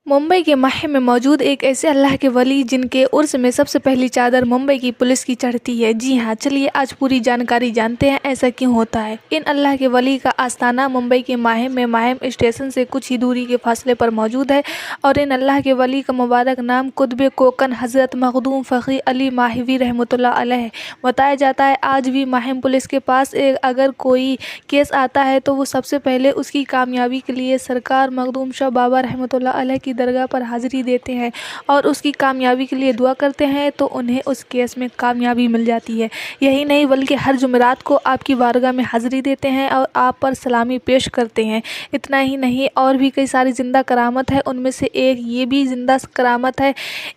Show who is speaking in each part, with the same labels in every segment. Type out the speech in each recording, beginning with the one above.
Speaker 1: मुंबई के माहे में मौजूद एक ऐसे अल्लाह के वली जिनके उर्स में सबसे पहली चादर मुंबई की पुलिस की चढ़ती है। जी हाँ, चलिए आज पूरी जानकारी जानते हैं ऐसा क्यों होता है। इन अल्लाह के वली का आस्थाना मुंबई के माहे में माहिम स्टेशन से कुछ ही दूरी के फासले पर मौजूद है और इन अल्लाह के वली का मुबारक नाम कुतुब कोकन हज़रत मखदूम फ़कीह अली माहवी रहमतुल्लाह अलैह है। बताया जाता है आज भी माहिम पुलिस के पास अगर कोई केस आता है तो वो सबसे पहले उसकी कामयाबी के लिए सरकार मखदूम शाह बाबा रहमतुल्लाह अलैह की दरगाह पर हाज़िरी देते हैं और उसकी कामयाबी के लिए दुआ करते हैं तो उन्हें उस केस में कामयाबी मिल जाती है। यही नहीं बल्कि हर जुमेरात को आपकी बारगाह में हाज़िरी देते हैं और आप पर सलामी पेश करते हैं। इतना ही नहीं और भी कई सारी ज़िंदा करामत है। उनमें से एक ये भी ज़िंदा करामत है,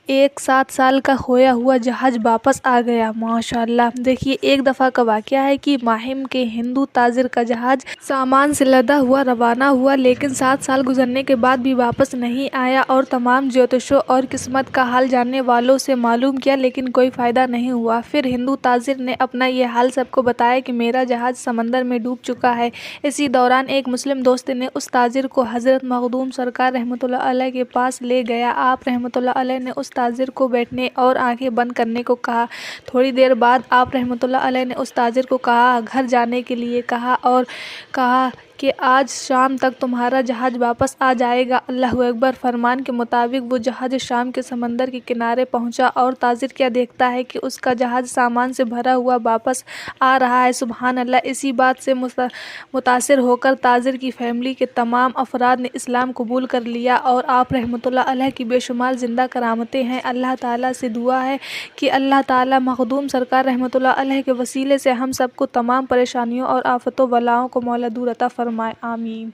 Speaker 1: एक 7 साल का खोया हुआ जहाज़ वापस आ गया। माशाअल्लाह। देखिए एक दफ़ा का वाक़या है कि माहिम के हिंदू ताजिर का जहाज़ सामान से लदा हुआ रवाना हुआ, लेकिन 7 साल गुजरने के बाद भी वापस नहीं आया और तमाम ज्योतिषों और किस्मत का हाल जानने वालों से मालूम किया, लेकिन कोई फ़ायदा नहीं हुआ। फिर हिंदू ताजिर ने अपना ये हाल सबको बताया कि मेरा जहाज़ समंदर में डूब चुका है। इसी दौरान एक मुस्लिम दोस्त ने उस ताजिर को हज़रत मखदूम सरकार रहमतुल्लाह अलैह के पास ले गया। आप रहमतुल्लाह अलैह ने उस ताजिर को बैठने और आंखें बंद करने को कहा। थोड़ी देर बाद आप रहमतुल्लाह अलैह ने उस ताजिर को कहा घर जाने के लिए कहा और कहा कि आज शाम तक तुम्हारा जहाज़ वापस आ जाएगा। अल्लाहु अकबर। फरमान के मुताबिक वो जहाज़ शाम के समंदर के किनारे पहुंचा और ताजिर क्या देखता है कि उसका जहाज़ सामान से भरा हुआ वापस आ रहा है। सुबहान अल्लाह। इसी बात से मुतासिर होकर ताजिर की फैमिली के तमाम अफराद ने इस्लाम कबूल कर लिया और आप रहमतुल्लाह अलैह की बेशुमार ज़िंदा करामतें हैं। अल्लाह ताला से दुआ है कि अल्लाह ताला मखदूम सरकार रहमतुल्लाह अलैह के वसीले से हम सबको तमाम परेशानियों और आफतों बलाओं को मौला दूर अता फरमाए। आमीन।